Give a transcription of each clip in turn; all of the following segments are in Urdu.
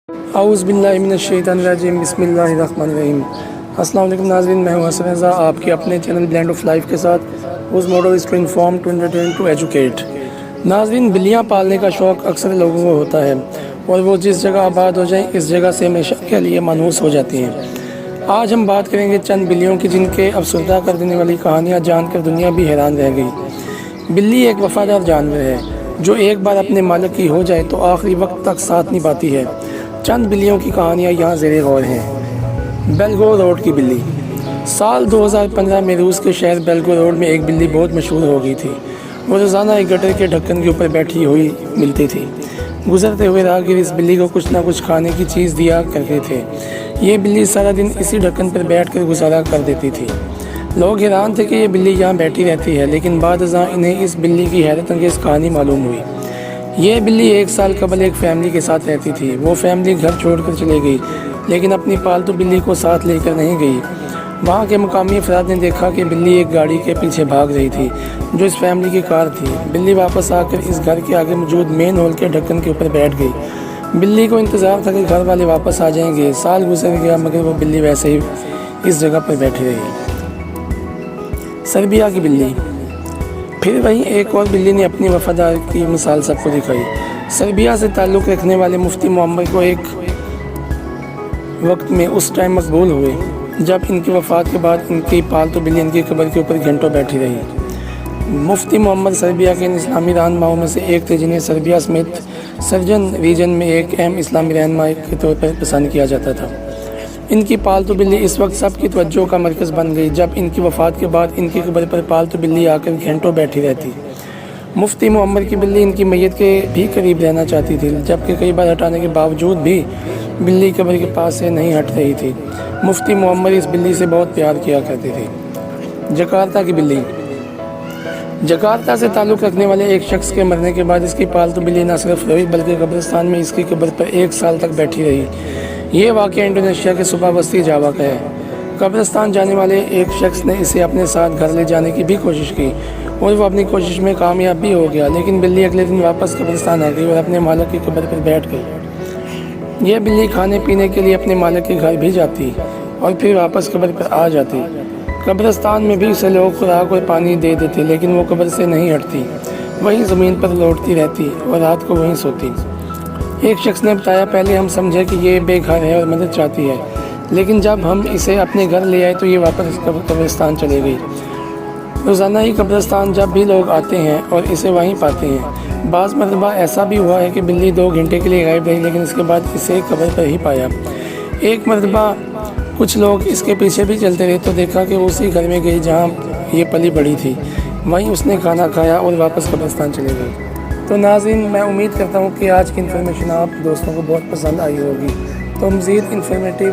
اعوذ باللہ من الشیطان الرجیم، بسم اللہ الرحمن الرحیم۔ السلام علیکم ناظرین، میں ہوں حسن رضا آپ کے اپنے چینل بلینڈ آف لائف کے ساتھ۔ اس motto is to inform, to entertain, to educate. ناظرین، بلیاں پالنے کا شوق اکثر لوگوں کو ہوتا ہے اور وہ جس جگہ آباد ہو جائیں اس جگہ سے ہمیشہ کے لیے مانوس ہو جاتی ہیں۔ آج ہم بات کریں گے چند بلیوں کی جن کے افسردہ کر دینے والی کہانیاں جان کر دنیا بھی حیران رہ گئی۔ بلی ایک وفادار جانور ہے جو ایک بار اپنے مالک کی ہو جائے تو آخری وقت تک ساتھ نبھاتی ہے۔ چند بلیوں کی کہانیاں یہاں زیر غور ہیں۔ بیلگور روڈ کی بلی۔ سال 2015 میں روس کے شہر بیلگور روڈ میں ایک بلی بہت مشہور ہو گئی تھی۔ وہ روزانہ ایک گٹر کے ڈھکن کے اوپر بیٹھی ہوئی ملتی تھی۔ گزرتے ہوئے راہگیر اس بلی کو کچھ نہ کچھ کھانے کی چیز دیا کرتے تھے۔ یہ بلی سارا دن اسی ڈھکن پر بیٹھ کر گزارا کر دیتی تھی۔ لوگ حیران تھے کہ یہ بلی یہاں بیٹھی رہتی ہے، لیکن بعد ازاں انہیں اس بلی کی حیرت انگیز کہانی معلوم ہوئی۔ یہ بلی 1 سال قبل ایک فیملی کے ساتھ رہتی تھی۔ وہ فیملی گھر چھوڑ کر چلے گئی، لیکن اپنی پالتو بلی کو ساتھ لے کر نہیں گئی۔ وہاں کے مقامی افراد نے دیکھا کہ بلی ایک گاڑی کے پیچھے بھاگ رہی تھی جو اس فیملی کی کار تھی۔ بلی واپس آ کر اس گھر کے آگے موجود مین ہال کے ڈھکن کے اوپر بیٹھ گئی۔ بلی کو انتظار تھا کہ گھر والے واپس آ جائیں گے۔ سال گزر گیا مگر وہ بلی ویسے ہی اس جگہ پر بیٹھی رہی۔ سربیا کی بلی۔ پھر وہیں ایک اور بلی نے اپنی وفادار کی مثال سب کو دکھائی۔ سربیا سے تعلق رکھنے والے مفتی معمر کو ایک وقت میں اس ٹائم مقبول ہوئے جب ان کی وفات کے بعد ان کی پالتو بلی ان کی قبر کے اوپر گھنٹوں بیٹھی رہی۔ مفتی معمر سربیا کے اسلامی رہنماؤں میں سے ایک تھے جنہیں سربیا سمیت سرجن ریجن میں ایک اہم اسلامی رہنما کے طور پر پسند کیا جاتا تھا۔ ان کی پالتو بلی اس وقت سب کی توجہ کا مرکز بن گئی جب ان کی وفات کے بعد ان کی قبر پر پالتو بلی آ کر گھنٹوں بیٹھی رہتی۔ مفتی معمر کی بلی ان کی میت کے بھی قریب رہنا چاہتی تھی، جبکہ کئی بار ہٹانے کے باوجود بھی بلی قبر کے پاس سے نہیں ہٹ رہی تھی۔ مفتی معمر اس بلی سے بہت پیار کیا کرتے تھے۔ جکارتا کی بلی۔ جکارتا سے تعلق رکھنے والے ایک شخص کے مرنے کے بعد اس کی پالتو بلی نہ صرف روئی بلکہ قبرستان میں اس کی قبر پر 1 سال تک بیٹھی رہی۔ یہ واقعہ انڈونیشیا کے صوبہ وسطی جاوا کا ہے۔ قبرستان جانے والے ایک شخص نے اسے اپنے ساتھ گھر لے جانے کی بھی کوشش کی اور وہ اپنی کوشش میں کامیاب بھی ہو گیا، لیکن بلی اگلے دن واپس قبرستان آ گئی اور اپنے مالک کی قبر پر بیٹھ گئی۔ یہ بلی کھانے پینے کے لیے اپنے مالک کے گھر بھی جاتی اور پھر واپس قبر پر آ جاتی۔ قبرستان میں بھی اسے لوگ خوراک اور پانی دے دیتے، لیکن وہ قبر سے نہیں ہٹتی، وہیں زمین پر لوٹتی رہتی اور رات کو وہیں سوتی۔ ایک شخص نے بتایا، پہلے ہم سمجھے کہ یہ بے گھر ہے اور مدد چاہتی ہے، لیکن جب ہم اسے اپنے گھر لے آئے تو یہ واپس قبرستان چلے گئی۔ روزانہ ہی قبرستان جب بھی لوگ آتے ہیں اور اسے وہیں پاتے ہیں۔ بعض مرتبہ ایسا بھی ہوا ہے کہ بلی 2 گھنٹے کے لیے غائب رہی، لیکن اس کے بعد اسے قبر پر ہی پایا۔ ایک مرتبہ کچھ لوگ اس کے پیچھے بھی چلتے رہے تو دیکھا کہ وہ اسی گھر میں گئی جہاں یہ پلی بڑی تھی، وہیں اس نے کھانا کھایا اور واپس قبرستان چلے گئی۔ تو ناظرین، میں امید کرتا ہوں کہ آج کی انفارمیشن آپ دوستوں کو بہت پسند آئی ہوگی۔ تو مزید انفارمیٹیو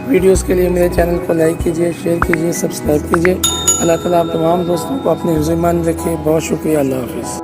ویڈیوز کے لیے میرے چینل کو لائک کیجیے، شیئر کیجیے، سبسکرائب کیجیے۔ اللہ تعالیٰ آپ تمام دوستوں کو اپنے حفظ ایمان رکھے۔ بہت شکریہ۔ اللہ حافظ۔